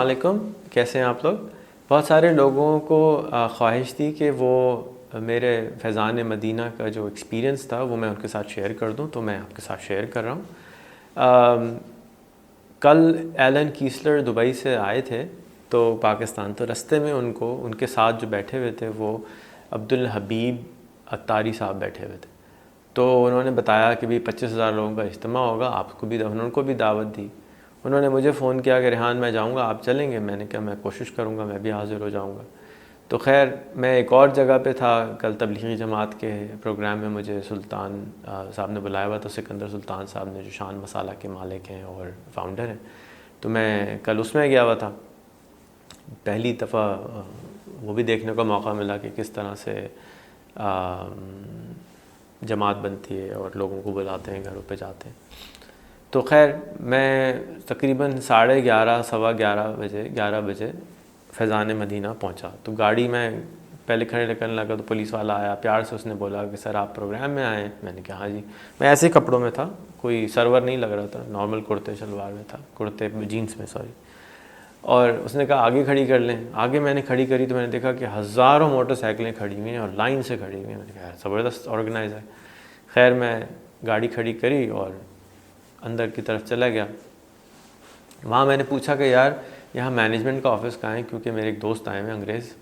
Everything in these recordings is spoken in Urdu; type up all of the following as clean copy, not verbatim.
علیکم، کیسے ہیں آپ لوگ؟ بہت سارے لوگوں کو خواہش تھی کہ وہ میرے فیضان مدینہ کا جو ایکسپیرینس تھا وہ میں ان کے ساتھ شیئر کر دوں، تو میں آپ کے ساتھ شیئر کر رہا ہوں۔ کل ایلن کیسلر دبئی سے آئے تھے تو پاکستان، تو رستے میں ان کے ساتھ جو بیٹھے ہوئے تھے وہ عبدالحبیب عطاری صاحب بیٹھے ہوئے تھے۔ تو انہوں نے بتایا کہ بھی 25,000 لوگوں کا اجتماع ہوگا، آپ کو بھی ان کو بھی دعوت دی۔ انہوں نے مجھے فون کیا کہ ریحان میں جاؤں گا، آپ چلیں گے؟ میں نے کہا میں کوشش کروں گا، میں بھی حاضر ہو جاؤں گا۔ تو خیر میں ایک اور جگہ پہ تھا، کل تبلیغی جماعت کے پروگرام میں مجھے سلطان صاحب نے بلایا ہوا تھا، سکندر سلطان صاحب نے، جو شان مسالہ کے مالک ہیں اور فاؤنڈر ہیں۔ تو میں کل اس میں گیا ہوا تھا، پہلی دفعہ وہ بھی دیکھنے کا موقع ملا کہ کس طرح سے جماعت بنتی ہے اور لوگوں کو بلاتے ہیں، گھروں پہ جاتے ہیں۔ تو خیر میں تقریباً 11:30 سوا 11 بجے فیضان مدینہ پہنچا۔ تو گاڑی میں پہلے کھڑے کرنے لگا تو پولیس والا آیا، پیار سے اس نے بولا کہ سر آپ پروگرام میں آئے ہیں؟ میں نے کہا ہاں جی۔ میں ایسے کپڑوں میں تھا، کوئی سرور نہیں لگ رہا تھا، نارمل کرتے شلوار میں تھا، کرتے جینس میں سوری۔ اور اس نے کہا آگے کھڑی کر لیں۔ آگے میں نے کھڑی کری تو میں نے دیکھا کہ ہزاروں موٹر سائیکلیں کھڑی ہوئی ہیں اور لائن سے کھڑی ہوئی ہیں۔ میں نے کہا زبردست آرگنائز ہے۔ خیر میں گاڑی کھڑی کری اور اندر کی طرف چلا گیا۔ وہاں میں نے پوچھا کہ یار یہاں مینجمنٹ کا آفس کہاں ہے، کیونکہ میرے ایک دوست آئے ہوئے انگریز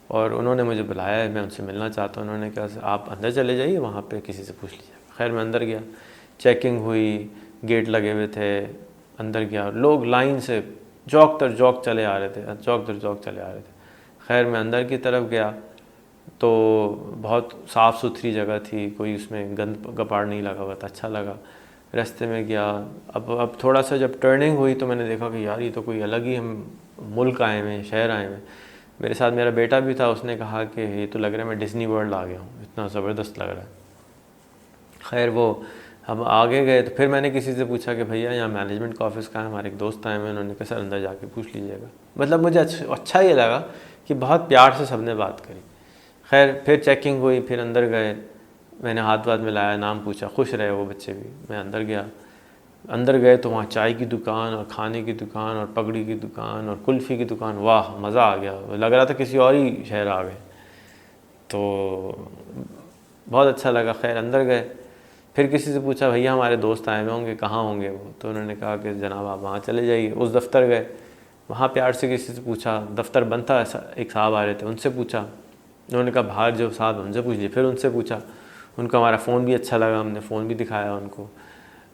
اور انہوں نے مجھے بلایا ہے، میں ان سے ملنا چاہتا ہوں۔ انہوں نے کہا آپ اندر چلے جائیے، وہاں پہ کسی سے پوچھ لیجیے۔ خیر میں اندر گیا، چیکنگ ہوئی، گیٹ لگے ہوئے تھے، اندر گیا، لوگ لائن سے جوک در جوک چلے آ رہے تھے۔ خیر میں اندر کی طرف گیا تو بہت صاف ستھری جگہ تھی، کوئی اس میں گند گپاڑ نہیں لگا ہوا تھا، اچھا لگا۔ رستے میں گیا، اب تھوڑا سا جب ٹرننگ ہوئی تو میں نے دیکھا کہ یار یہ تو کوئی الگ ہی ہم ملک آئے ہوئے ہیں، شہر آئے ہوئے ہیں۔ میرے ساتھ میرا بیٹا بھی تھا، اس نے کہا کہ یہ تو لگ رہا ہے میں ڈزنی ورلڈ آ گیا ہوں، اتنا زبردست لگ رہا ہے۔ خیر وہ ہم آگے گئے تو پھر میں نے کسی سے پوچھا کہ بھیا یہاں مینجمنٹ کا آفس کہاں ہے؟ ہمارے ایک دوست آئے ہوئے ہیں۔ انہوں نے کہا سر اندر جا کے پوچھ لیجیے گا۔ مطلب مجھے اچھا یہ لگا کہ بہت پیار سے سب نے بات کری۔ خیر پھر چیکنگ ہوئی، پھر اندر گئے، میں نے ہاتھ ملایا، نام پوچھا، خوش رہے وہ بچے بھی۔ میں اندر گئے تو وہاں چائے کی دکان اور کھانے کی دکان اور پگڑی کی دکان اور کلفی کی دکان، واہ مزہ آ گیا، لگ رہا تھا کسی اور ہی شہر آ گئے، تو بہت اچھا لگا۔ خیر اندر گئے، پھر کسی سے پوچھا بھیا ہمارے دوست آئے ہوئے ہوں گے، کہاں ہوں گے وہ؟ تو انہوں نے کہا کہ جناب آپ وہاں چلے جائیے۔ اس دفتر گئے، وہاں پیار سے کسی سے پوچھا، دفتر بند تھا، ایک صاحب آ رہے تھے، ان سے پوچھا۔ انہوں نے کہا باہر جو صاحب ان سے پوچھ لیے، پھر ان سے پوچھا، ان کو ہمارا فون بھی اچھا لگا، ہم نے فون بھی دکھایا ان کو،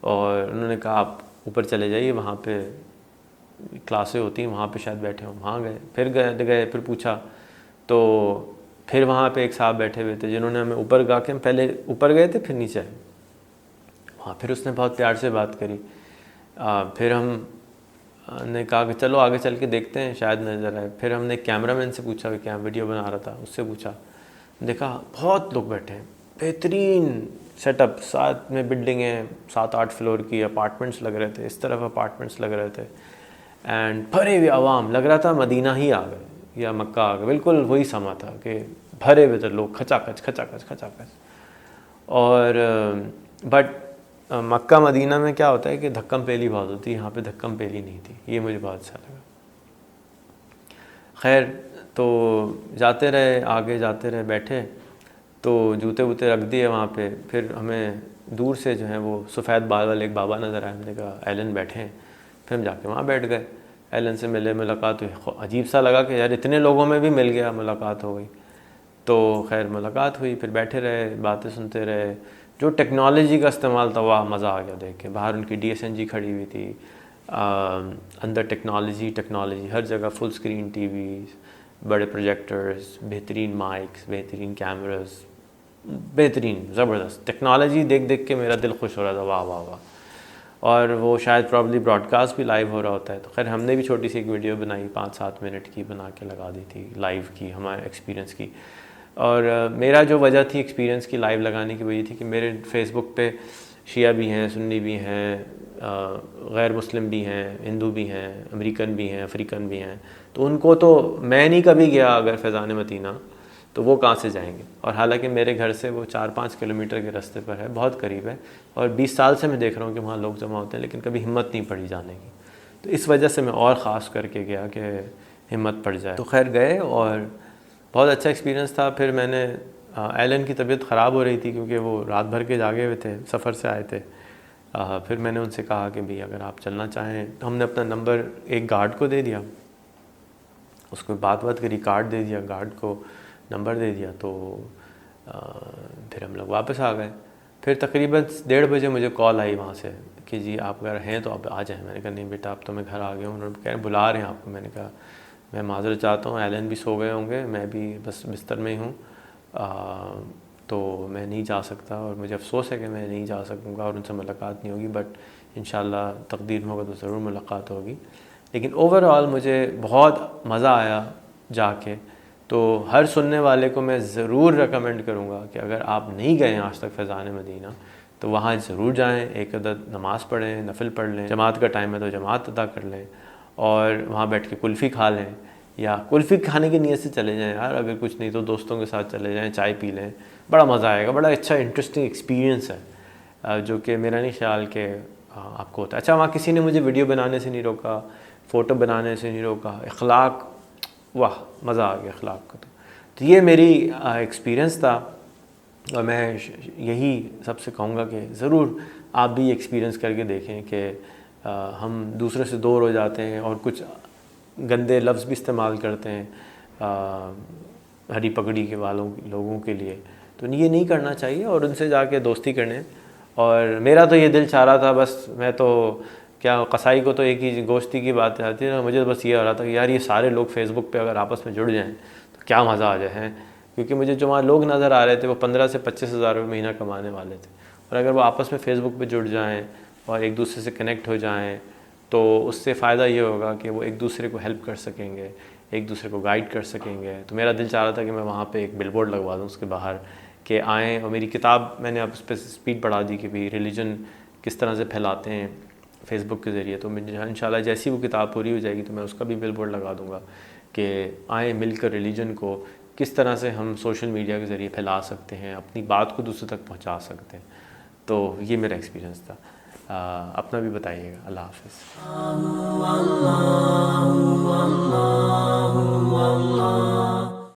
اور انہوں نے کہا آپ اوپر چلے جائیے، وہاں پہ کلاسیں ہوتی ہیں، وہاں پہ شاید بیٹھے ہوں۔ وہاں گئے، پھر پوچھا تو پھر وہاں پہ ایک صاحب بیٹھے ہوئے تھے جنہوں نے ہمیں اوپر گا کے، ہم پہلے اوپر گئے تھے پھر نیچے آئے، وہاں پھر اس نے بہت پیار سے بات کری۔ پھر ہم نے کہا کہ چلو آگے چل کے دیکھتے ہیں شاید نظر آئے۔ پھر ہم نے کیمرہ مین سے پوچھا کہ ویڈیو بنا رہا تھا، اس سے پوچھا، دیکھا بہت لوگ بیٹھے ہیں، بہترین سیٹ اپ، ساتھ میں بلڈنگیں 7-8 فلور کی، اپارٹمنٹس لگ رہے تھے، اس طرف اپارٹمنٹس لگ رہے تھے، اینڈ بھرے ہوئے عوام، لگ رہا تھا مدینہ ہی آ گئے یا مکہ آ گئے، بالکل وہی سما تھا کہ بھرے ہوئے تھے لوگ، کھچا کھچ۔ اور بٹ مکہ مدینہ میں کیا ہوتا ہے کہ دھکم پیلی بہت ہوتی ہے، یہاں پہ دھکم پیلی نہیں تھی، یہ مجھے بہت اچھا لگا۔ خیر تو جاتے رہے، آگے جاتے رہے، بیٹھے تو جوتے ووتے رکھ دیے وہاں پہ۔ پھر ہمیں دور سے جو ہے وہ سفید بال والے ایک بابا نظر آئے، ہم نے کہا ایلن بیٹھے ہیں، پھر ہم جا کے وہاں بیٹھ گئے۔ ایلن سے ملے، ملاقات ہوئی، عجیب سا لگا کہ یار اتنے لوگوں میں بھی مل گیا، ملاقات ہو گئی۔ تو خیر ملاقات ہوئی، پھر بیٹھے رہے، باتیں سنتے رہے۔ جو ٹیکنالوجی کا استعمال تھا، واہ مزہ آ گیا دیکھ کے۔ باہر ان کی DSNG کھڑی ہوئی تھی، اندر ٹیکنالوجی ہر جگہ، فل اسکرین ٹی ویز، بڑے پروجیکٹرز، بہترین مائکس، بہترین کیمراز، بہترین زبردست ٹیکنالوجی دیکھ کے میرا دل خوش ہو رہا تھا، واہ واہ واہ۔ اور وہ شاید پرابلی براڈ کاسٹ بھی لائیو ہو رہا ہوتا ہے۔ تو خیر ہم نے بھی چھوٹی سی ایک ویڈیو بنائی، 5-7 منٹ کی بنا کے لگا دی تھی، لائیو کی، ہمارے ایکسپیرینس کی۔ اور میرا جو وجہ تھی ایکسپیرینس کی لائیو لگانے کی، وہ یہ تھی کہ میرے فیس بک پہ شیعہ بھی ہیں، سنی بھی ہیں، غیر مسلم بھی ہیں، ہندو بھی ہیں، امریکن بھی ہیں، افریقن بھی ہیں، تو ان کو تو میں نہیں کبھی گیا اگر فیضان مدینہ، تو وہ کہاں سے جائیں گے؟ اور حالانکہ میرے گھر سے وہ 4-5 کلومیٹر کے راستے پر ہے، بہت قریب ہے، اور 20 سال سے میں دیکھ رہا ہوں کہ وہاں لوگ جمع ہوتے ہیں، لیکن کبھی ہمت نہیں پڑی جانے کی۔ تو اس وجہ سے میں اور خاص کر کے گیا کہ ہمت پڑ جائے. تو خیر گئے اور بہت اچھا ایکسپیرینس تھا. پھر میں نے ایلن کی طبیعت خراب ہو رہی تھی کیونکہ وہ رات بھر کے جاگے ہوئے تھے, سفر سے آئے تھے. پھر میں نے ان سے کہا کہ بھئی اگر آپ چلنا چاہیں, تو ہم نے اپنا نمبر ایک گارڈ کو دے دیا, اس کو بات کری, کارڈ دے دیا گارڈ کو, نمبر دے دیا. تو پھر ہم لوگ واپس آ گئے. پھر تقریباً 1:30 بجے مجھے کال آئی وہاں سے کہ جی آپ اگر ہیں تو آپ آ جائیں. میں نے کہا نہیں بیٹا اب تو میں گھر آ گیا ہوں. انہوں نے کہہ بلا رہے ہیں آپ کو. میں نے کہا میں معذرت چاہتا ہوں, ایلن بھی سو گئے ہوں گے, میں بھی بس بستر میں ہی ہوں, تو میں نہیں جا سکتا, اور مجھے افسوس ہے کہ میں نہیں جا سکوں گا اور ان سے ملاقات نہیں ہوگی, بٹ انشاءاللہ تقدیر میں ہوگا تو ضرور ملاقات ہوگی. لیکن اوور آل مجھے بہت مزہ آیا جا کے. تو ہر سننے والے کو میں ضرور ریکمینڈ کروں گا کہ اگر آپ نہیں گئے ہیں آج تک فیضان مدینہ تو وہاں ضرور جائیں, ایک عدد نماز پڑھیں, نفل پڑھ لیں, جماعت کا ٹائم ہے تو جماعت ادا کر لیں, اور وہاں بیٹھ کے کلفی کھا لیں, یا کلفی کھانے کی نیت سے چلے جائیں یار, اگر کچھ نہیں تو دوستوں کے ساتھ چلے جائیں, چائے پی لیں, بڑا مزہ آئے گا. بڑا اچھا انٹرسٹنگ ایکسپیرینس ہے جو کہ میرا نہیں خیال کہ آپ کو ہوتا ہے. اچھا وہاں کسی نے مجھے ویڈیو بنانے سے نہیں روکا, فوٹو بنانے سے نہیں روکا, اخلاق واہ مزہ آ گیا اخلاق کا. تو یہ میری ایکسپیرینس تھا, اور میں یہی سب سے کہوں گا کہ ضرور آپ بھی ایکسپیرینس کر کے دیکھیں کہ ہم دوسرے سے دور ہو جاتے ہیں اور کچھ گندے لفظ بھی استعمال کرتے ہیں ہری پگڑی کے لوگوں کے لیے. تو یہ نہیں کرنا چاہیے, اور ان سے جا کے دوستی کرنے. اور میرا تو یہ دل چاہ رہا تھا, بس میں تو کیا قصائی کو تو ایک ہی گوشتی کی بات آتی ہے, مجھے بس یہ ہو رہا تھا کہ یار یہ سارے لوگ فیس بک پہ اگر آپس میں جڑ جائیں تو کیا مزہ آ جائے. ہیں کیونکہ مجھے جو وہاں لوگ نظر آ رہے تھے وہ 15 سے 25 ہزار روپے مہینہ کمانے والے تھے, اور اگر وہ آپس میں فیس بک پہ جڑ جائیں اور ایک دوسرے سے کنیکٹ ہو جائیں تو اس سے فائدہ یہ ہوگا کہ وہ ایک دوسرے کو ہیلپ کر سکیں گے, ایک دوسرے کو گائیڈ کر سکیں گے. تو میرا دل چاہ رہا تھا کہ میں وہاں پہ ایک بل بورڈ لگوا دوں اس کے باہر کہ آئیں, اور میری کتاب میں نے اب اس پہ اسپیڈ بڑھا دی کہ بھی ریلیجن کس طرح سے پھیلاتے ہیں فیس بک کے ذریعے. تو انشاءاللہ جیسی وہ کتاب پوری ہو جائے گی تو میں اس کا بھی بل بورڈ لگا دوں گا کہ آئیں مل کر ریلیجن کو کس طرح سے ہم سوشل میڈیا کے ذریعے پھیلا سکتے ہیں, اپنی بات کو دوسرے تک پہنچا سکتے ہیں. تو یہ میرا ایکسپیرینس تھا. اپنا بھی بتائیے گا. اللہ حافظ.